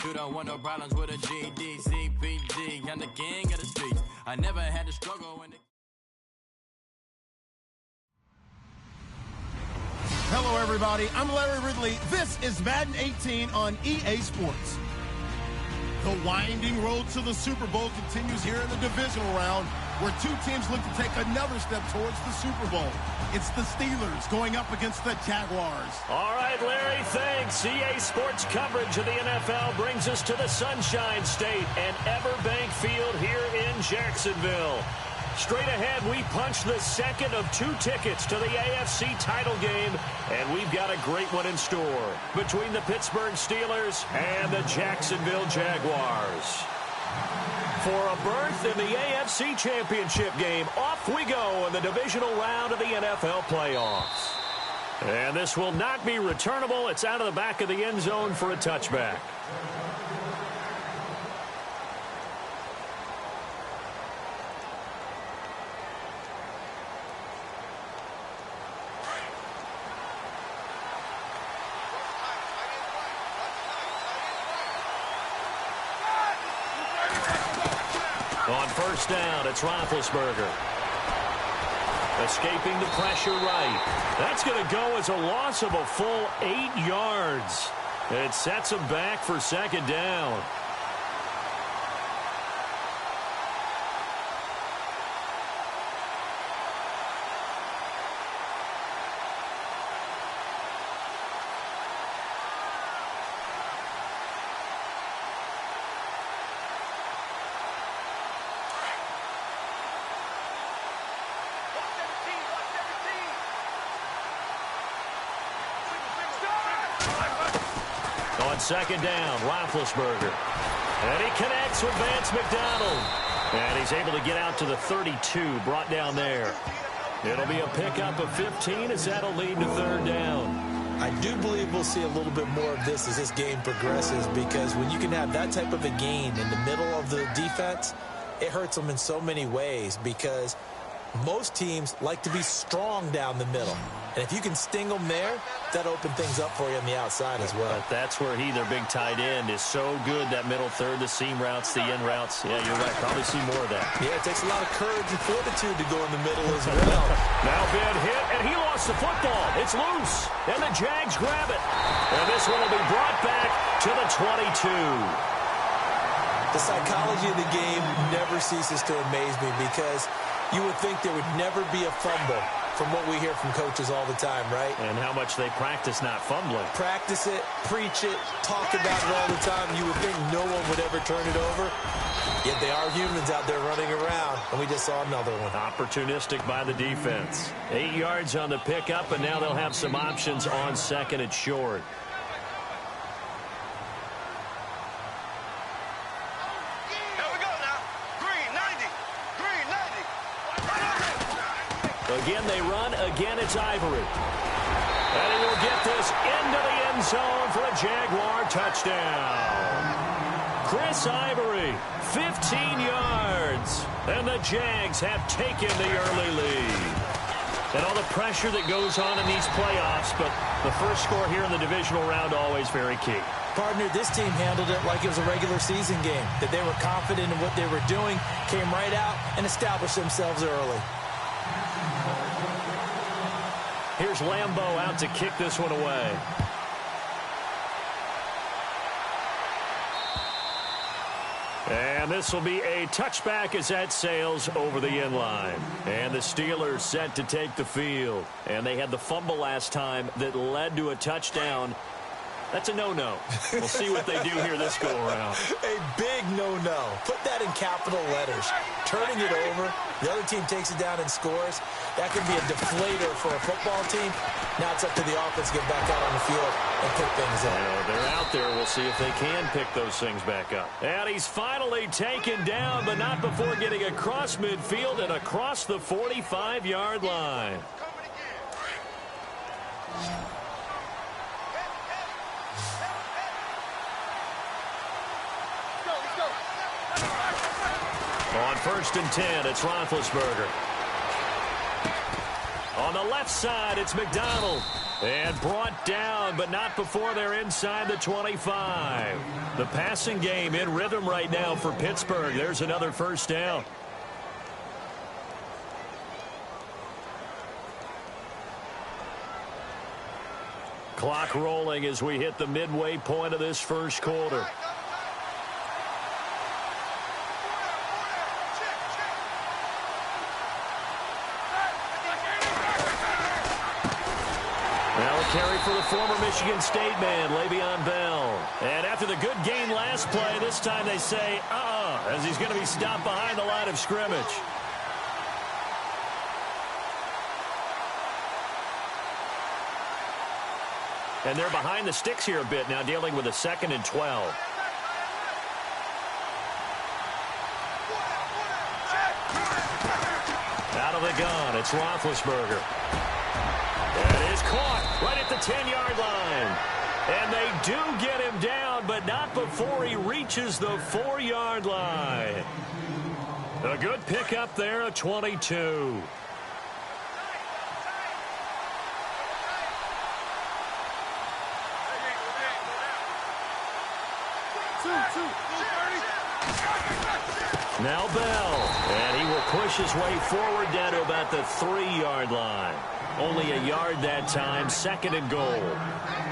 You don't want no problems with a GD, CPG. I'm the king of the streets. I never had to struggle when it... Hello, everybody. I'm Larry Ridley. This is Madden 18 on EA Sports. The winding road to the Super Bowl continues here in the divisional round, where two teams look to take another step towards the Super Bowl. It's the Steelers going up against the Jaguars. All right, Larry, thanks. EA Sports coverage of the NFL brings us to the Sunshine State and Everbank Field here in Jacksonville. Straight ahead, we punch the second of two tickets to the AFC title game, and we've got a great one in store between the Pittsburgh Steelers and the Jacksonville Jaguars. For a berth in the AFC Championship game, off we go in the divisional round of the NFL playoffs. And this will not be returnable. It's out of the back of the end zone for a touchback. On first down, it's Roethlisberger. Escaping the pressure right. That's going to go as a loss of a full 8 yards. It sets him back for second down. Second down, Roethlisberger. And he connects with Vance McDonald. And he's able to get out to the 32, brought down there. It'll be a pickup of 15 as that'll lead to third down. I do believe we'll see a little bit more of this as this game progresses, because when you can have that type of a gain in the middle of the defense, it hurts them in so many ways, because most teams like to be strong down the middle. And if you can sting them there, that opens things up for you on the outside as well. But that's where their big tight end, is so good, that middle third, the seam routes, the in routes. Yeah, you're right. Probably see more of that. Yeah, it takes a lot of courage and fortitude to go in the middle as well. Now Ben hit, and he lost the football. It's loose, and the Jags grab it. And this one will be brought back to the 22. The psychology of the game never ceases to amaze me, because you would think there would never be a fumble from what we hear from coaches all the time, right? And how much they practice not fumbling. Practice it, preach it, talk about it all the time. You would think no one would ever turn it over. Yet they are humans out there running around, and we just saw another one. Opportunistic by the defense. 8 yards on the pickup, and now they'll have some options on second and short. Again, they run. Again, it's Ivory. And he will get this into the end zone for a Jaguar touchdown. Chris Ivory, 15 yards. And the Jags have taken the early lead. And all the pressure that goes on in these playoffs, but the first score here in the divisional round always very key. Partner, this team handled it like it was a regular season game, that they were confident in what they were doing, came right out and established themselves early. Here's Lambeau out to kick this one away. And this will be a touchback as that sails over the end line. And the Steelers set to take the field. And they had the fumble last time that led to a touchdown. That's a no-no. We'll see what they do here this go-around. A big no-no. Put that in capital letters. Turning it over, the other team takes it down and scores. That could be a deflator for a football team. Now it's up to the offense to get back out on the field and pick things up. They're out there. We'll see if they can pick those things back up. And he's finally taken down, but not before getting across midfield and across the 45-yard line. On 1st and 10, it's Roethlisberger. On the left side, it's McDonald. And brought down, but not before they're inside the 25. The passing game in rhythm right now for Pittsburgh. There's another first down. Clock rolling as we hit the midway point of this first quarter. Now a carry for the former Michigan State man, Le'Veon Bell. And after the good gain last play, this time they say, as he's going to be stopped behind the line of scrimmage. And they're behind the sticks here a bit now, dealing with a 2nd and 12. Out of the gun, it's Roethlisberger. That is caught right at the 10-yard line. And they do get him down, but not before he reaches the 4-yard line. A good pickup there, a 22. Now Bell, and he will push his way forward down to about the 3-yard line. Only a yard that time, 2nd and goal.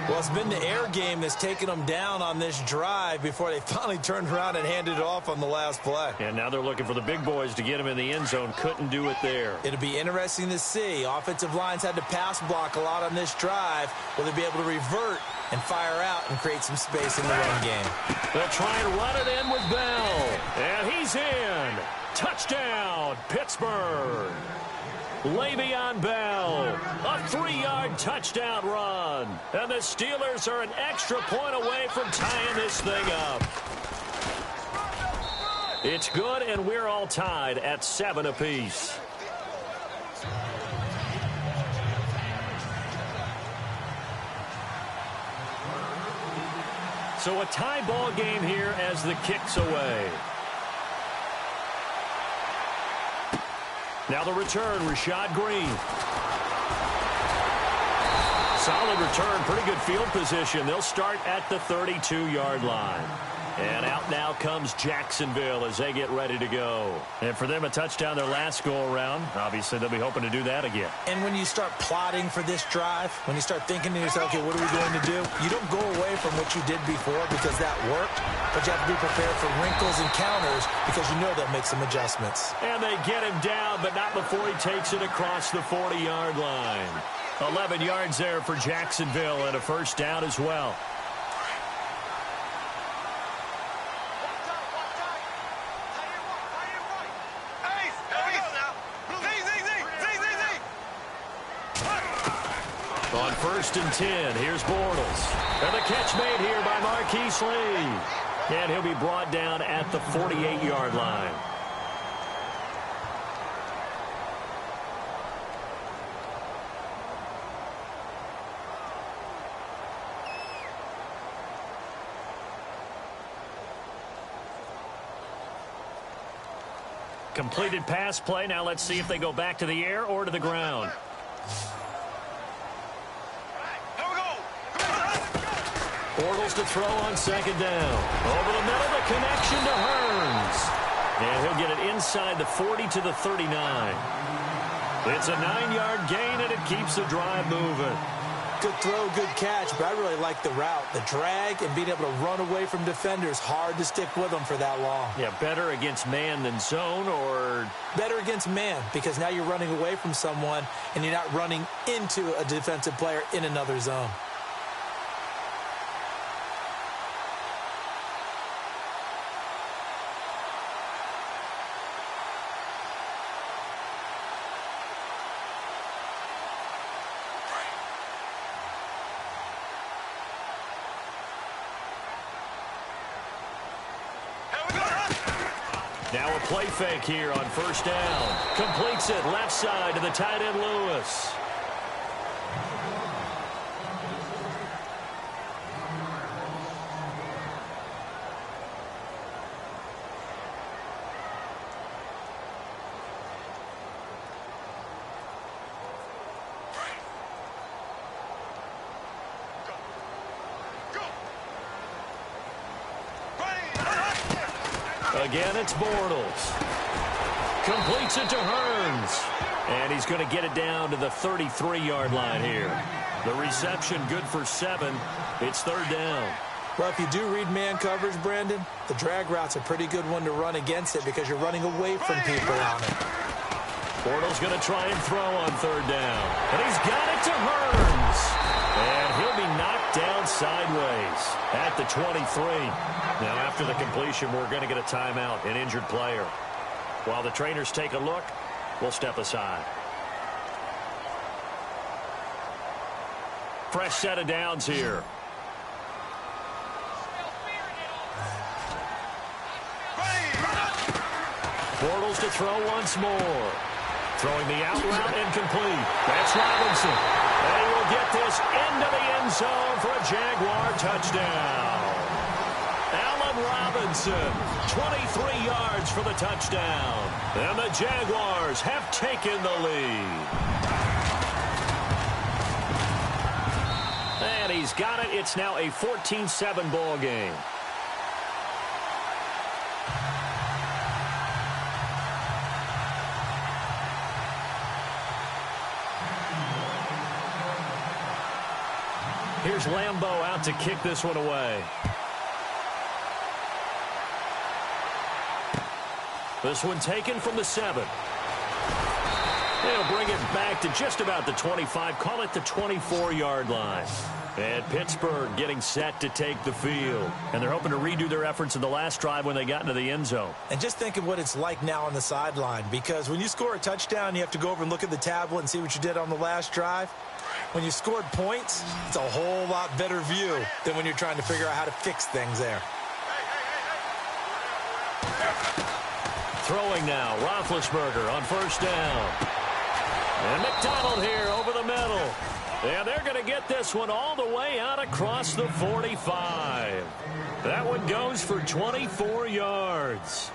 Well, it's been the air game that's taken them down on this drive before they finally turned around and handed it off on the last play. And now they're looking for the big boys to get him in the end zone. Couldn't do it there. It'll be interesting to see. Offensive lines had to pass block a lot on this drive. Will they be able to revert and fire out and create some space in the run game? They'll try and run it in with Bell. And he's in. Touchdown, Pittsburgh. Le'Veon Bell, a 3-yard touchdown run. And the Steelers are an extra point away from tying this thing up. It's good, and we're all tied at 7 apiece. So a tie ball game here as the kick's away. Now the return, Rashad Green. Solid return, pretty good field position. They'll start at the 32-yard line. And out now comes Jacksonville as they get ready to go. And for them, a touchdown their last go-around. Obviously, they'll be hoping to do that again. And when you start plotting for this drive, when you start thinking to yourself, okay, what are we going to do? You don't go away from what you did before because that worked, but you have to be prepared for wrinkles and counters because you know they'll make some adjustments. And they get him down, but not before he takes it across the 40-yard line. 11 yards there for Jacksonville and a first down as well. On 1st and 10, here's Bortles. And the catch made here by Marquise Lee. And he'll be brought down at the 48-yard line. Completed pass play. Now let's see if they go back to the air or to the ground. Bortles to throw on 2nd down. Over the middle, the connection to Hearns. And he'll get it inside the 40 to the 39. It's a 9-yard gain, and it keeps the drive moving. Good throw, good catch, but I really like the route. The drag and being able to run away from defenders, hard to stick with them for that long. Yeah, better against man than zone, or? Better against man, because now you're running away from someone, and you're not running into a defensive player in another zone. Now a play fake here on 1st down. Completes it left side to the tight end Lewis. Again, it's Bortles. Completes it to Hearns. And he's going to get it down to the 33-yard line here. The reception good for 7. It's third down. Well, if you do read man coverage, Brandon, the drag route's a pretty good one to run against it because you're running away from people on it. Bortles going to try and throw on third down. And he's got it to Hearns. And he'll be knocked down sideways at the 23. Now, after the completion, we're going to get a timeout, an injured player. While the trainers take a look, we'll step aside. Fresh set of downs here. Bortles to throw once more. Throwing the out route incomplete. That's Robinson. And he will get this into the end zone for a Jaguar touchdown. Allen Robinson, 23 yards for the touchdown. And the Jaguars have taken the lead. And he's got it. It's now a 14-7 ball game. Here's Lambeau out to kick this one away. This one taken from the 7. They'll bring it back to just about the 25. Call it the 24-yard line. And Pittsburgh getting set to take the field. And they're hoping to redo their efforts in the last drive when they got into the end zone. And just think of what it's like now on the sideline. Because when you score a touchdown, you have to go over and look at the tablet and see what you did on the last drive. When you scored points, it's a whole lot better view than when you're trying to figure out how to fix things there. Throwing now, Roethlisberger on first down. And McDonald here over the middle. And they're going to get this one all the way out across the 45. That one goes for 24 yards.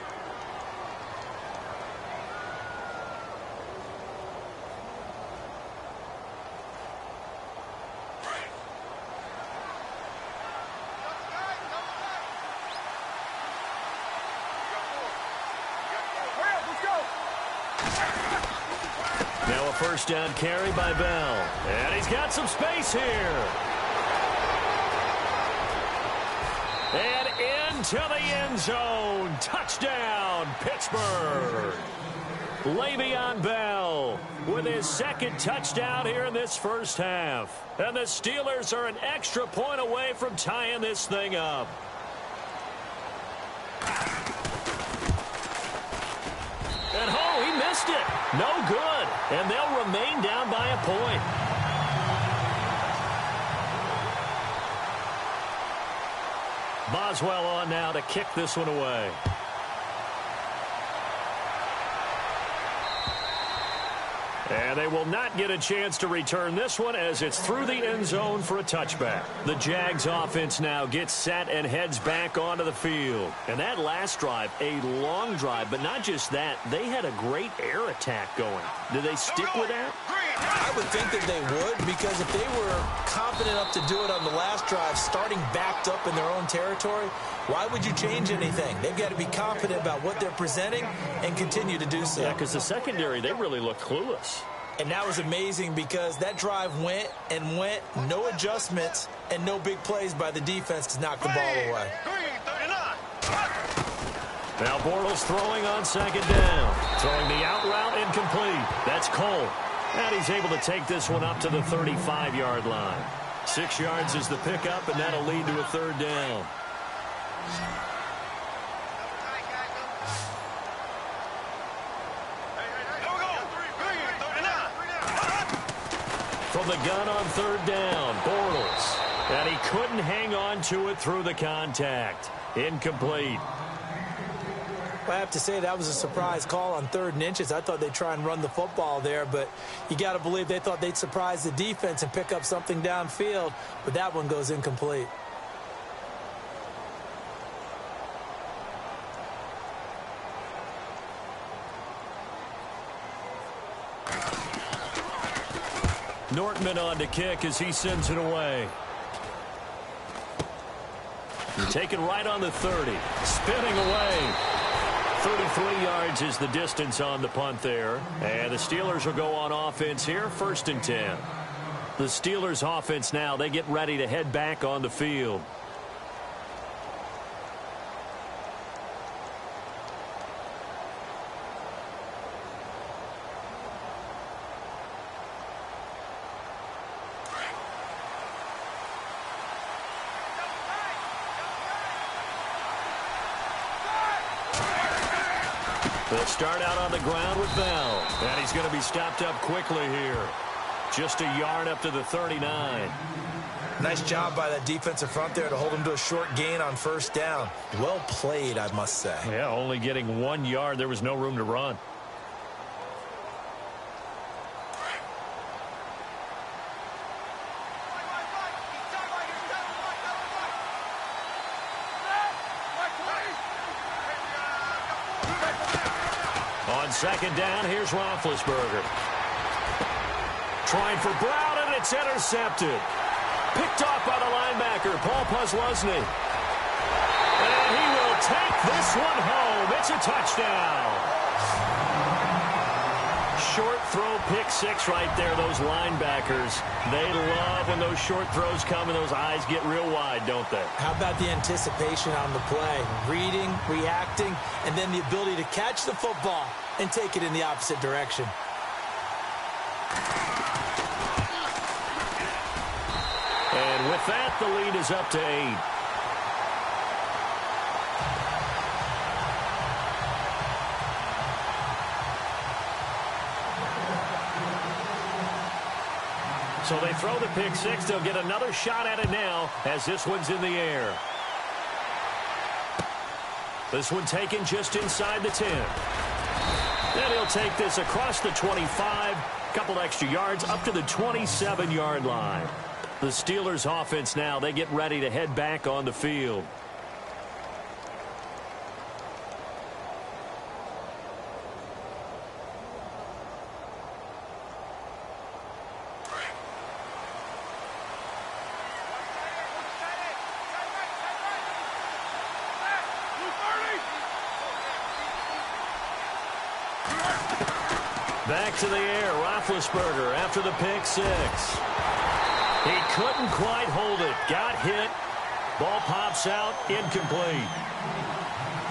Now a first down carry by Bell. And he's got some space here. And into the end zone. Touchdown, Pittsburgh. Le'Veon Bell with his second touchdown here in this first half. And the Steelers are an extra point away from tying this thing up. And oh, he missed it. No good. And they'll remain down by a point. Boswell on now to kick this one away. And they will not get a chance to return this one as it's through the end zone for a touchback. The Jags offense now gets set and heads back onto the field. And that last drive, a long drive, but not just that. They had a great air attack going. Do they stick with that? I would think that they would, because if they were confident enough to do it on the last drive, starting backed up in their own territory, why would you change anything? They've got to be confident about what they're presenting and continue to do so. Yeah, because the secondary, they really look clueless. And that was amazing because that drive went and went, no adjustments, and no big plays by the defense to knock the ball away. Now Bortles throwing on second down. Throwing the out route incomplete. That's Cole. And he's able to take this one up to the 35-yard line. 6 yards is the pickup, and that'll lead to a third down. From the gun on third down, Bortles. And he couldn't hang on to it through the contact. Incomplete. I have to say that was a surprise call on 3rd and inches. I thought they'd try and run the football there, but you got to believe they thought they'd surprise the defense and pick up something downfield, but that one goes incomplete. Nortman on to kick as he sends it away. Taken right on the 30. Spinning away. 33 yards is the distance on the punt there. And the Steelers will go on offense here, 1st and 10. The Steelers offense now, they get ready to head back on the field. They'll start out on the ground with Bell. And he's going to be stopped up quickly here. Just a yard up to the 39. Nice job by that defensive front there to hold him to a short gain on 1st down. Well played, I must say. Yeah, only getting 1 yard. There was no room to run. On 2nd down, here's Roethlisberger. Trying for Brown, and it's intercepted. Picked off by the linebacker, Paul Posluszny. And he will take this one home. It's a touchdown. Short throw, pick 6 right there, those linebackers. They love when those short throws come and those eyes get real wide, don't they? How about the anticipation on the play? Reading, reacting, and then the ability to catch the football and take it in the opposite direction. And with that, the lead is up to 8. So they throw the pick 6. They'll get another shot at it now as this one's in the air. This one taken just inside the 10. Then he'll take this across the 25. Couple extra yards up to the 27-yard line. The Steelers offense now, they get ready to head back on the field. Back to the air, Roethlisberger after the pick 6. He couldn't quite hold it. Got hit. Ball pops out, incomplete.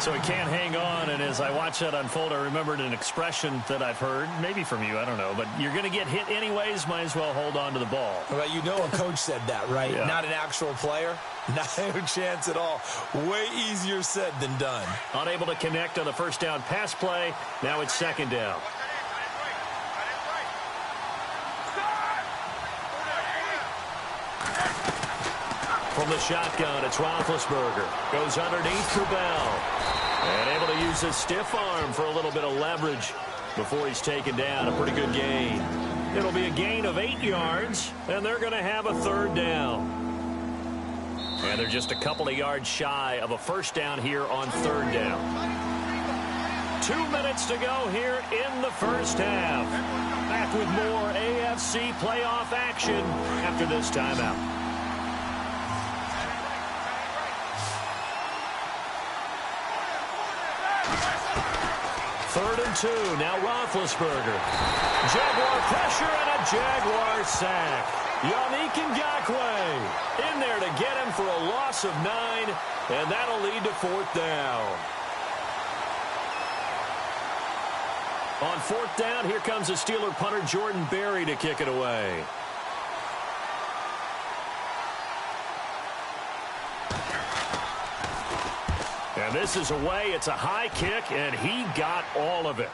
So he can't hang on, and as I watch that unfold, I remembered an expression that I've heard, maybe from you, I don't know, but you're going to get hit anyways, might as well hold on to the ball. Well, you know a coach said that, right? Yeah. Not an actual player. No chance at all. Way easier said than done. Unable to connect on the 1st down pass play. Now it's 2nd down. From the shotgun, it's Roethlisberger. Goes underneath for Bell. And able to use his stiff arm for a little bit of leverage before he's taken down. A pretty good gain. It'll be a gain of 8 yards, and they're going to have a 3rd down. And they're just a couple of yards shy of a 1st down here on 3rd down. 2 minutes to go here in the 1st half. Back with more AFC playoff action after this timeout. 3rd and 2. Now Roethlisberger. Jaguar pressure and a Jaguar sack. Yannick Ngakoue in there to get him for a loss of 9, and that'll lead to 4th down. On 4th down, here comes the Steeler punter Jordan Berry to kick it away. And this is away. It's a high kick, and he got all of it.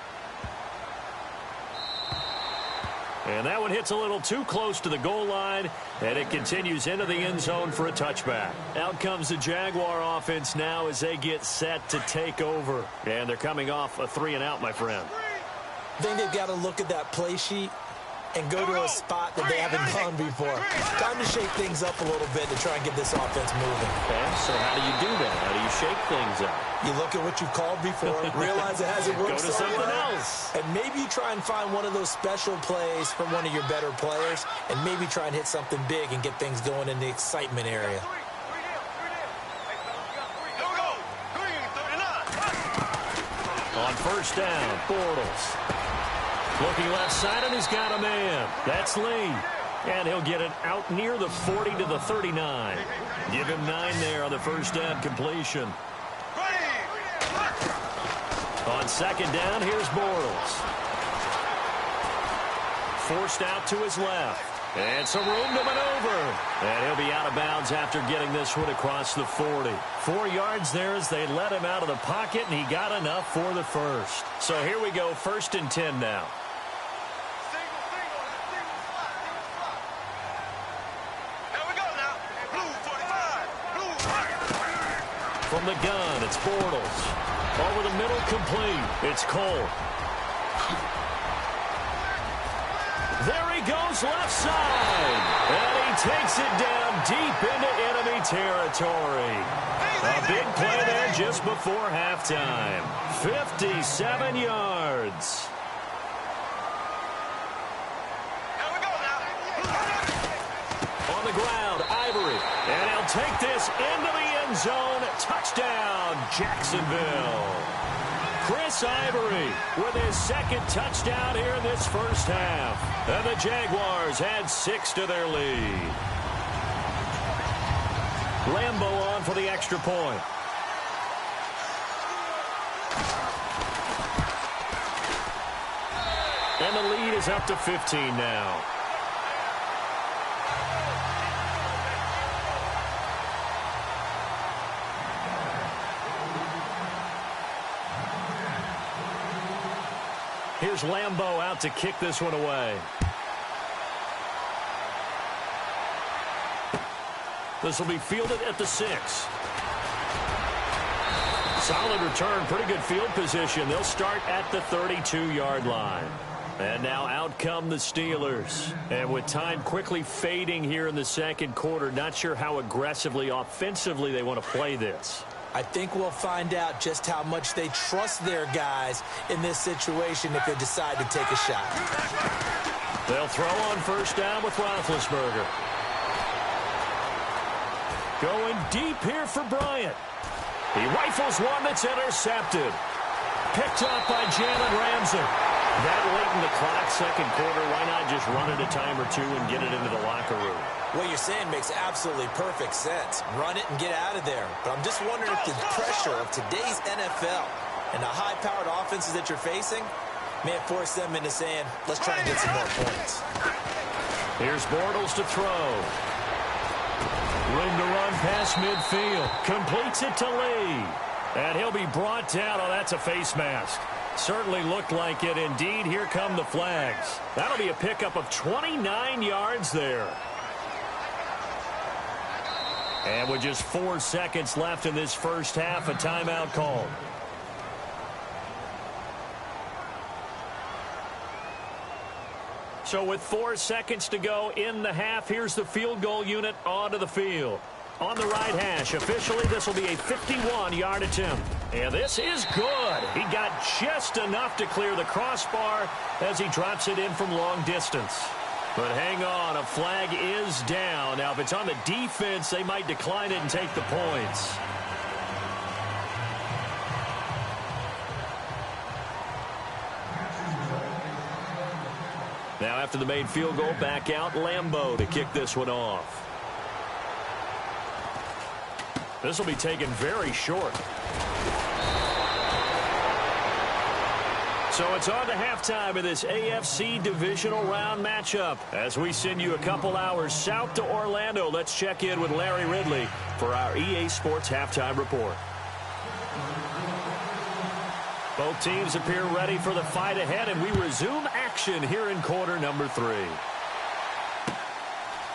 And that one hits a little too close to the goal line, and it continues into the end zone for a touchback. Out comes the Jaguar offense now as they get set to take over. And they're coming off a 3-and-out, my friend. I think they've got to look at that play sheet and go to a spot that they haven't gone before. Time to shake things up a little bit to try and get this offense moving. Okay, so how do you do that? How do you shake things up? You look at what you've called before, realize it hasn't worked Go to so something well, else. and maybe try and find one of those special plays from one of your better players, and maybe try and hit something big and get things going in the excitement area. On first down, Bortles. Looking left side, and he's got a man. That's Lee. And he'll get it out near the 40 to the 39. Give him 9 there on the first down completion. On second down, here's Bortles. Forced out to his left. And some room to maneuver. And he'll be out of bounds after getting this one across the 40. 4 yards there as they let him out of the pocket, and he got enough for the first. So here we go, 1st and 10 now. From the gun, it's Bortles. Over the middle, complete. It's Cole. There he goes, left side. And he takes it down deep into enemy territory. A big play there just before halftime. 57 yards. On the ground, Ivory. And he'll take this into the end zone. Touchdown, Jacksonville. Chris Ivory with his 2nd touchdown here in this first half. And the Jaguars add 6 to their lead. Lambo on for the extra point. And the lead is up to 15 now. Here's Lambo out to kick this one away. This will be fielded at the 6. Solid return, pretty good field position. They'll start at the 32-yard line. And now out come the Steelers. And with time quickly fading here in the second quarter, not sure how aggressively, offensively they want to play this. I think we'll find out just how much they trust their guys in this situation if they decide to take a shot. They'll throw on first down with Roethlisberger. Going deep here for Bryant. He rifles one that's intercepted. Picked up by Jalen Ramsey. That late in the clock, second quarter, why not just run it a time or two and get it into the locker room? What you're saying makes absolutely perfect sense. Run it and get out of there. But I'm just wondering if the pressure of today's NFL and the high-powered offenses that you're facing may force them into saying, let's try and get some more points. Here's Bortles to throw. Room to run past midfield. Completes it to Lee. And he'll be brought down. Oh, that's a face mask. Certainly looked like it. Indeed, here come the flags. That'll be a pickup of 29 yards there. And with just 4 seconds left in this first half, a timeout called. So with 4 seconds to go in the half, here's the field goal unit onto the field. On the right hash, officially this will be a 51-yard attempt. And this is good. He got just enough to clear the crossbar as he drops it in from long distance. But hang on, a flag is down. Now, if it's on the defense, they might decline it and take the points. Now, after the made field goal, back out Lambo to kick this one off. This will be taken very short. So it's on to halftime of this AFC divisional round matchup. As we send you a couple hours south to Orlando, let's check in with Larry Ridley for our EA Sports Halftime Report. Both teams appear ready for the fight ahead, and we resume action here in quarter number 3.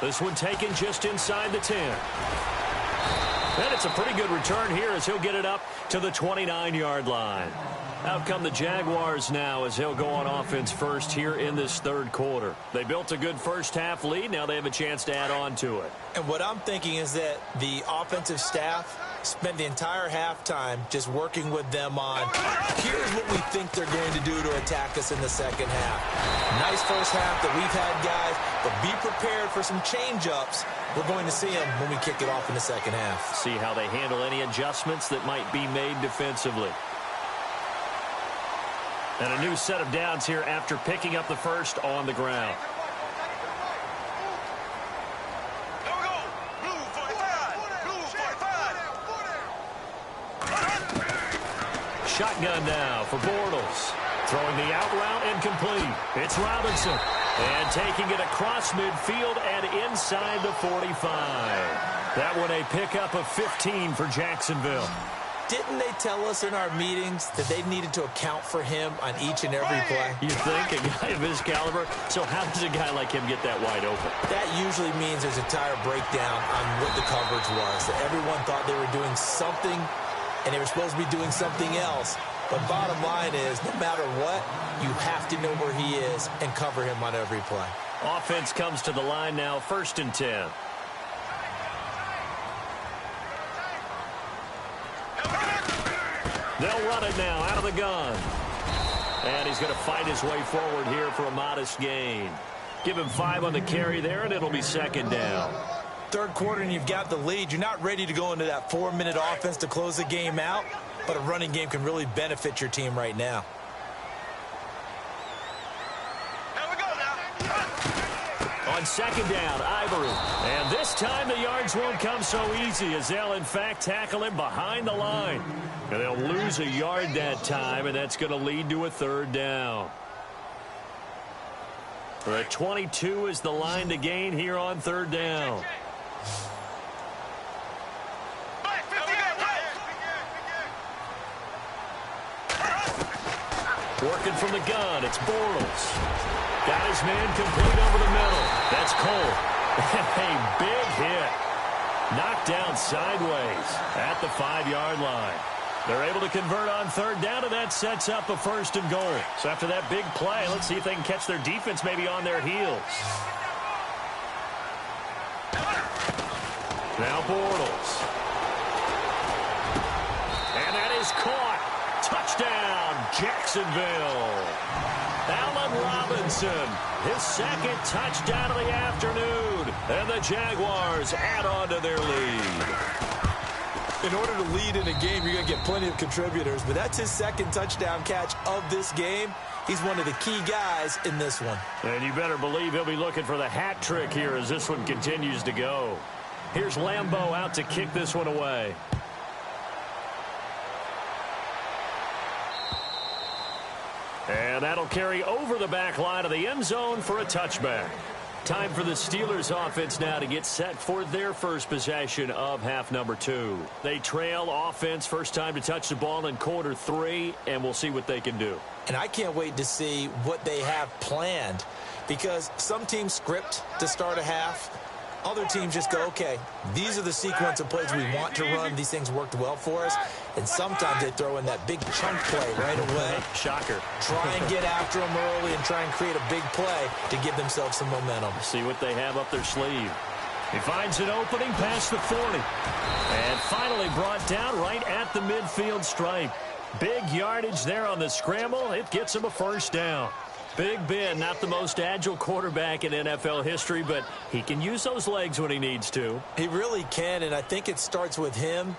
This one taken just inside the 10. And it's a pretty good return here as he'll get it up to the 29-yard line. Out come the Jaguars now as they'll go on offense first here in this third quarter. They built a good first half lead. Now they have a chance to add on to it. And what I'm thinking is that the offensive staff spent the entire halftime just working with them on, here's what we think they're going to do to attack us in the second half. Nice first half that we've had, guys, but be prepared for some change-ups. We're going to see them when we kick it off in the second half. See how they handle any adjustments that might be made defensively. And a new set of downs here after picking up the first on the ground. Shotgun now for Bortles. Throwing the out route and complete. It's Robinson. And taking it across midfield and inside the 45. That one a pickup of 15 for Jacksonville. Didn't they tell us in our meetings that they needed to account for him on each and every play? You think, a guy of his caliber? So how does a guy like him get that wide open? That usually means there's a entire breakdown on what the coverage was. That everyone thought they were doing something, and they were supposed to be doing something else. But bottom line is, no matter what, you have to know where he is and cover him on every play. Offense comes to the line now, 1st and 10. They'll run it now out of the gun. And he's going to fight his way forward here for a modest gain. Give him 5 on the carry there, and it'll be 2nd down. Third quarter, and you've got the lead. You're not ready to go into that 4-minute offense to close the game out, but a running game can really benefit your team right now. On 2nd down, Ivory. And this time the yards won't come so easy as they'll, in fact, tackle him behind the line. And they'll lose a yard that time, and that's going to lead to a 3rd down. The 22 is the line to gain here on 3rd down. Working from the gun, it's Bortles. Got his man complete over the middle. That's Cole. A big hit. Knocked down sideways at the 5-yard line. They're able to convert on 3rd down, and that sets up a 1st and goal. So after that big play, let's see if they can catch their defense maybe on their heels. Now Bortles. And that is caught. Touchdown, Jacksonville. Allen Robinson, his 2nd touchdown of the afternoon. And the Jaguars add on to their lead. In order to lead in a game, you're going to get plenty of contributors, but that's his 2nd touchdown catch of this game. He's one of the key guys in this one. And you better believe he'll be looking for the hat trick here as this one continues to go. Here's Lambeau out to kick this one away. And that'll carry over the back line of the end zone for a touchback. Time for the Steelers offense now to get set for their first possession of half number 2. They trail offense, first time to touch the ball in quarter 3, and we'll see what they can do. And I can't wait to see what they have planned, because some teams script to start a half. Other teams just go, okay, these are the sequence of plays we want to run. These things worked well for us. And sometimes they throw in that big chunk play right away. Shocker. Try and get after them early and try and create a big play to give themselves some momentum. See what they have up their sleeve. He finds an opening past the 40. And finally brought down right at the midfield stripe. Big yardage there on the scramble. It gets him a 1st down. Big Ben, not the most agile quarterback in NFL history, but he can use those legs when he needs to. He really can, and I think it starts with him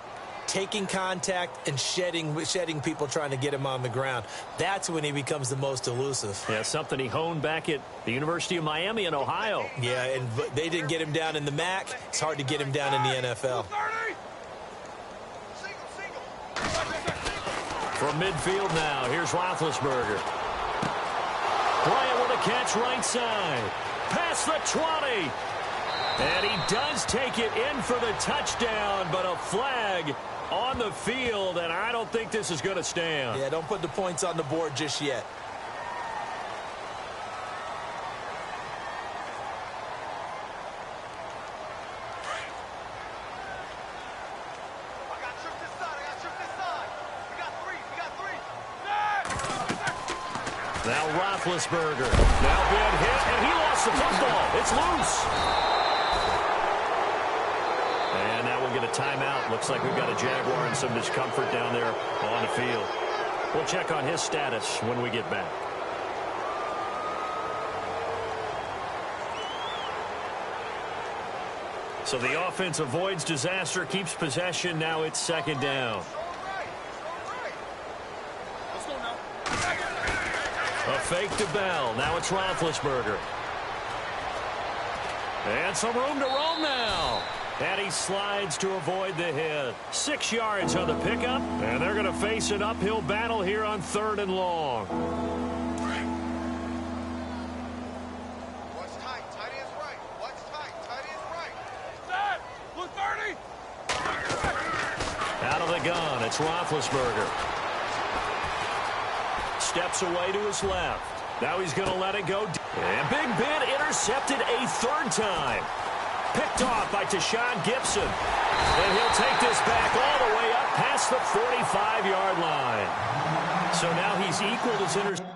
taking contact and shedding people trying to get him on the ground. That's when he becomes the most elusive. Yeah, something he honed back at the University of Miami in Ohio. Yeah, and they didn't get him down in the MAC. It's hard to get him down in the NFL. From midfield now, here's Roethlisberger. Bryant with a catch right side. Past the 20. And he does take it in for the touchdown, but a flag on the field, and I don't think this is going to stand. Yeah, don't put the points on the board just yet. Now Roethlisberger. Now Ben hit, and he lost the football. It's loose. And now we'll get a timeout. Looks like we've got a Jaguar in some discomfort down there on the field. We'll check on his status when we get back. So the offense avoids disaster, keeps possession. Now it's 2nd down. A fake to Bell. Now it's Roethlisberger. And some room to roam now. And he slides to avoid the hit. 6 yards on the pickup. And they're going to face an uphill battle here on 3rd and long. What's tight? Tight end's right. What's tight? Tight end's right. Set! Blue 30! Out of the gun, it's Roethlisberger. Steps away to his left. Now he's going to let it go. And Big Ben intercepted a 3rd time. Picked off by Tashawn Gibson. And he'll take this back all the way up past the 45-yard line. So now he's equaled his interception.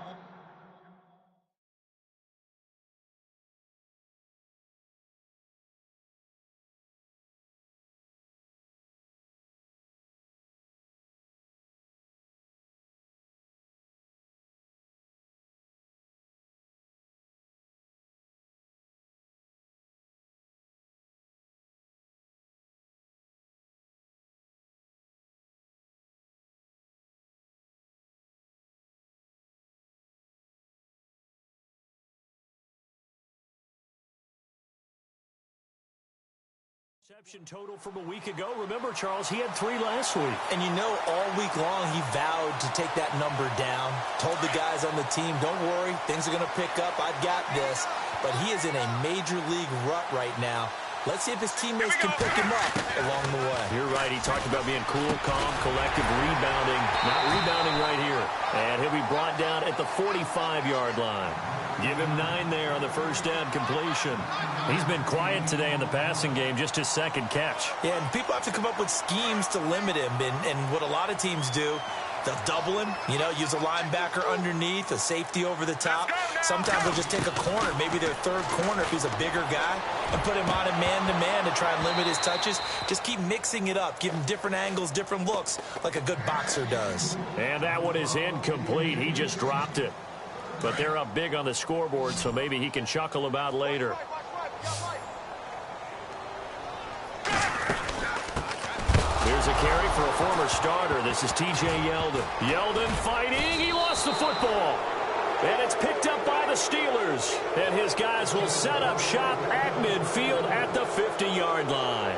Interception total from a week ago. Remember, Charles, he had 3 last week. And you know, all week long he vowed to take that number down. Told the guys on the team, don't worry, things are going to pick up. I've got this. But he is in a major league rut right now. Let's see if his teammates can pick him up along the way. You're right. He talked about being cool, calm, collective, rebounding. Not rebounding right here. And he'll be brought down at the 45-yard line. Give him 9 there on the first down completion. He's been quiet today in the passing game, just his 2nd catch. Yeah, and people have to come up with schemes to limit him. And what a lot of teams do, they'll double him, you know, use a linebacker underneath, a safety over the top. Sometimes they'll just take a corner, maybe their 3rd corner if he's a bigger guy, and put him on a man-to-man to try and limit his touches. Just keep mixing it up, give him different angles, different looks, like a good boxer does. And that one is incomplete. He just dropped it. But they're up big on the scoreboard, so maybe he can chuckle about later. Here's a carry for a former starter. This is T.J. Yeldon. Yeldon fighting. He lost the football. And it's picked up by the Steelers. And his guys will set up shop at midfield at the 50-yard line.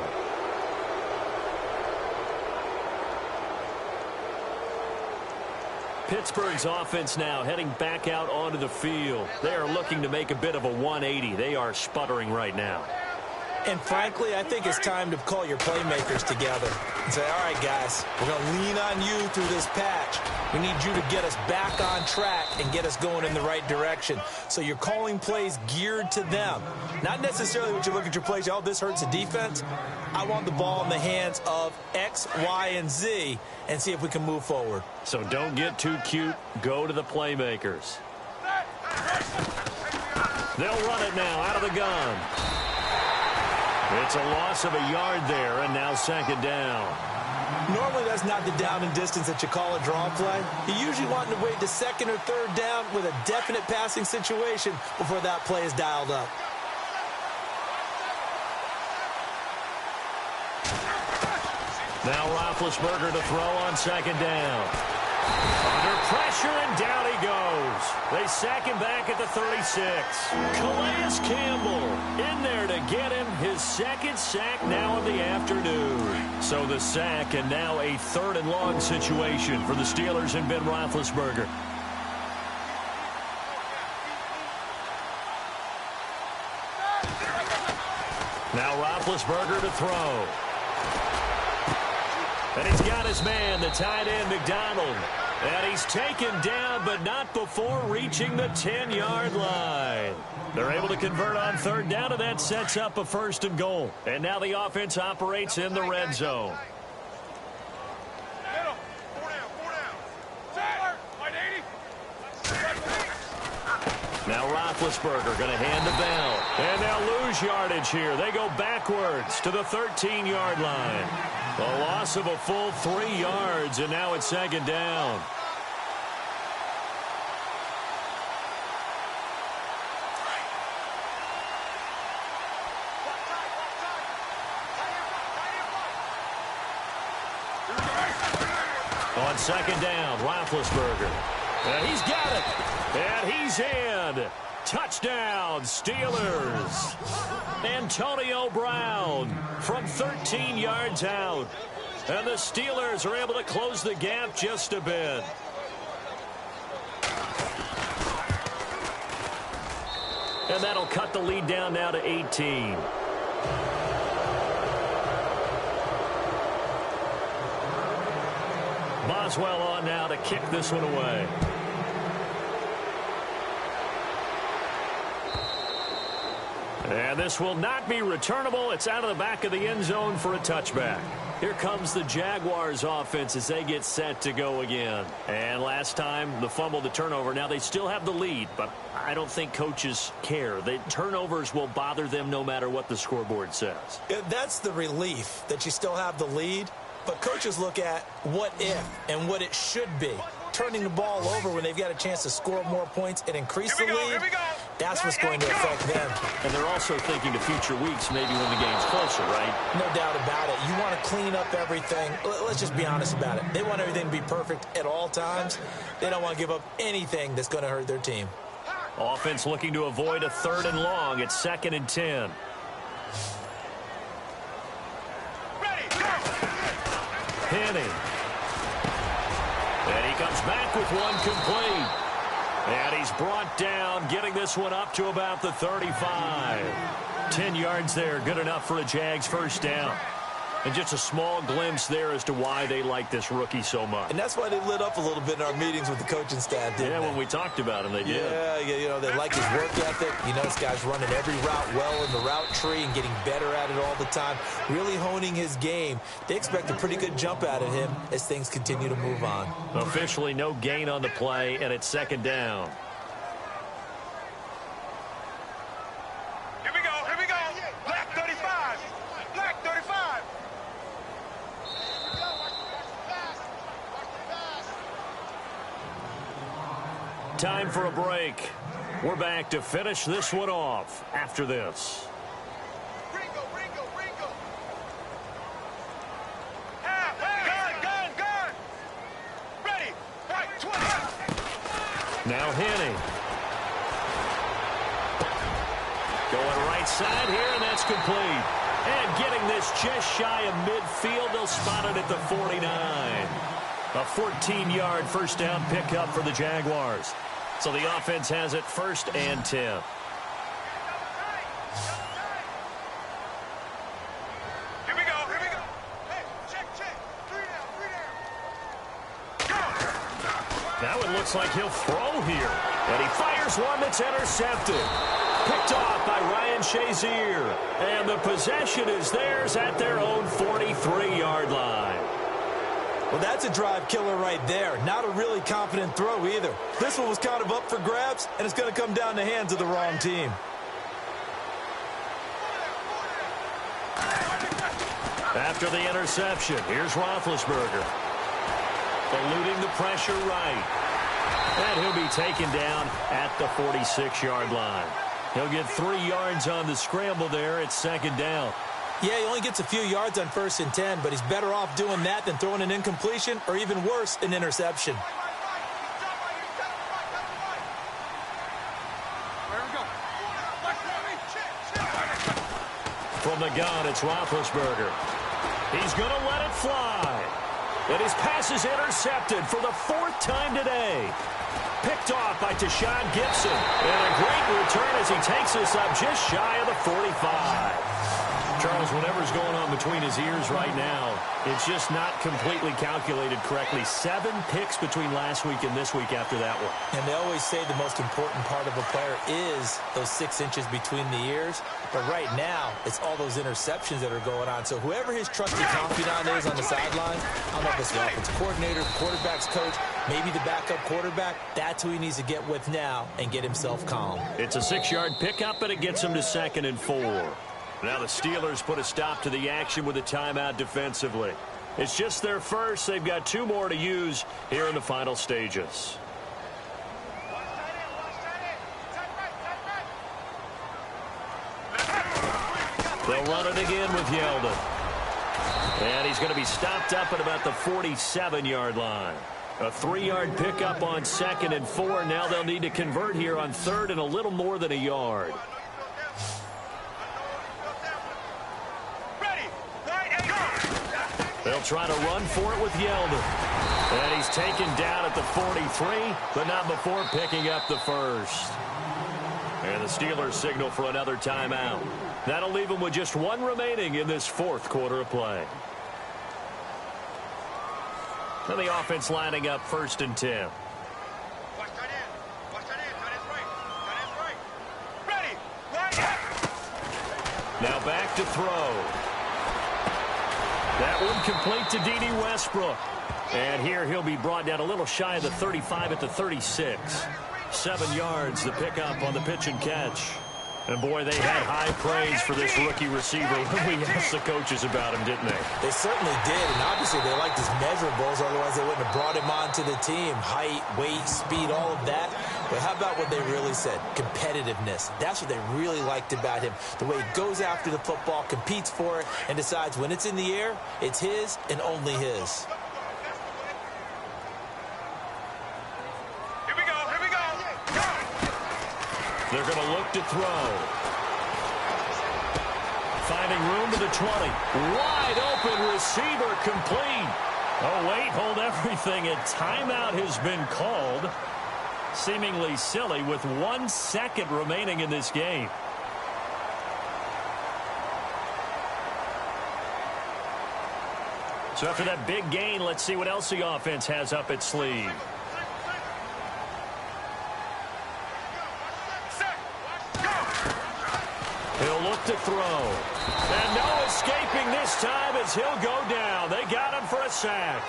Pittsburgh's offense now heading back out onto the field. They are looking to make a bit of a 180. They are sputtering right now. And frankly, I think it's time to call your playmakers together and say, all right, guys, we're going to lean on you through this patch. We need you to get us back on track and get us going in the right direction. So you're calling plays geared to them. Not necessarily what you look at your plays, oh, this hurts the defense. I want the ball in the hands of X, Y, and Z and see if we can move forward. So don't get too cute. Go to the playmakers. They'll run it now out of the gun. It's a loss of a yard there, and now 2nd down. Normally, that's not the down and distance that you call a draw play. You're usually wanting to wait to 2nd or 3rd down with a definite passing situation before that play is dialed up. Now Roethlisberger to throw on 2nd down. Under pressure, and down he goes. They sack him back at the 36. Calais Campbell in there to get him his 2nd sack now in the afternoon. So the sack, and now a 3rd and long situation for the Steelers and Ben Roethlisberger. Now Roethlisberger to throw. And he's got his man, the tight end, McDonald. And he's taken down, but not before reaching the 10-yard line. They're able to convert on 3rd down, and that sets up a 1st and goal. And now the offense operates in the red zone. Now Roethlisberger going to hand the bell. And they'll lose yardage here. They go backwards to the 13-yard line. A loss of a full 3 yards, and now it's 2nd down. On On second down, Roethlisberger. And he's got it. And he's in. Touchdown, Steelers. Antonio Brown from 13 yards out. And the Steelers are able to close the gap just a bit. And that'll cut the lead down now to 18. Boswell on now to kick this one away. And this will not be returnable. It's out of the back of the end zone for a touchback. Here comes the Jaguars offense as they get set to go again. And last time, the fumble, the turnover. Now they still have the lead, but I don't think coaches care. The turnovers will bother them no matter what the scoreboard says. That's the relief that you still have the lead. But coaches look at what if and what it should be. Turning the ball over when they've got a chance to score more points and increase the lead, that's what's going to affect them. And they're also thinking to future weeks, maybe when the game's closer, right? No doubt about it. You want to clean up everything. Let's just be honest about it. They want everything to be perfect at all times. They don't want to give up anything that's going to hurt their team. Offense looking to avoid a 3rd and long. It's 2nd and 10. Henning. And he comes back with one complete. And he's brought down, getting this one up to about the 35. 10 yards there, good enough for a Jags first down. And just a small glimpse there as to why they like this rookie so much. And that's why they lit up a little bit in our meetings with the coaching staff, didn't they? When we talked about him, they did. Yeah, you know, they like his work ethic. You know, this guy's running every route well in the route tree and getting better at it all the time, really honing his game. They expect a pretty good jump out of him as things continue to move on. Officially no gain on the play, and it's 2nd down. Here we go. Black 35. Black 35. Time for a break. We're back to finish this one off after this. Ringo. Gun. Ready. Right, 20. Now Henning. Going right side here, and that's complete. And getting this just shy of midfield. They'll spot it at the 49. A 14-yard first down pickup for the Jaguars. So the offense has it 1st and 10. Here we go. Hey, check. 3 down. Go. Now it looks like he'll throw here. And he fires one that's intercepted. Picked off by Ryan Shazier. And the possession is theirs at their own 43-yard line. Well, that's a drive killer right there. Not a really confident throw either. This one was kind of up for grabs, and it's going to come down the hands of the wrong team. After the interception, here's Roethlisberger. Eluding the pressure right. And he'll be taken down at the 46-yard line. He'll get 3 yards on the scramble there. It's 2nd down. Yeah, he only gets a few yards on 1st and 10, but he's better off doing that than throwing an incompletion or even worse, an interception. From the gun, it's Roethlisberger. He's going to let it fly. And his pass is intercepted for the 4th time today. Picked off by Tashawn Gibson. And a great return as he takes us up just shy of the 45. Charles, whatever's going on between his ears right now, it's just not completely calculated correctly. 7 picks between last week and this week after that one. And they always say the most important part of a player is those 6 inches between the ears. But right now, it's all those interceptions that are going on. So whoever his trusty confidant is on the sideline, I don't know if it's the offensive coordinator, the quarterback's coach, maybe the backup quarterback, that's who he needs to get with now and get himself calm. It's a 6-yard pickup, but it gets him to 2nd and 4. Now the Steelers put a stop to the action with a timeout defensively. It's just their first. They've got 2 more to use here in the final stages. They'll run it again with Yeldon. And he's going to be stopped up at about the 47-yard line. A 3-yard pickup on 2nd and 4. Now they'll need to convert here on 3rd and a little more than a yard. They'll try to run for it with Yeldon. And he's taken down at the 43, but not before picking up the first. And the Steelers signal for another timeout. That'll leave them with just 1 remaining in this 4th quarter of play. And the offense lining up 1st and 10. Watch tight end. Watch tight end. Tight end's right. Tight end's right. Ready. Right. Now back to throw. That one complete to D.D. Westbrook. And here he'll be brought down a little shy of the 35 at the 36. 7 yards the pickup on the pitch and catch. And boy, they had high praise for this rookie receiver when we asked the coaches about him, didn't they? They certainly did, and obviously they liked his measurables, otherwise they wouldn't have brought him onto the team. Height, weight, speed, all of that. But how about what they really said? Competitiveness. That's what they really liked about him. The way he goes after the football, competes for it, and decides when it's in the air, it's his and only his. They're going to look to throw. Finding room to the 20. Wide open receiver complete. Oh, wait, hold everything. A timeout has been called. Seemingly silly with 1 second remaining in this game. So after that big gain, let's see what else the offense has up its sleeve. He'll look to throw. And no escaping this time as he'll go down. They got him for a sack.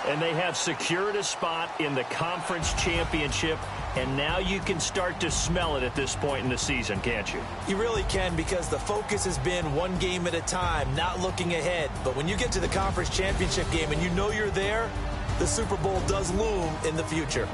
And they have secured a spot in the conference championship. And now you can start to smell it at this point in the season, can't you? You really can, because the focus has been 1 game at a time, not looking ahead. But when you get to the conference championship game and you know you're there, the Super Bowl does loom in the future.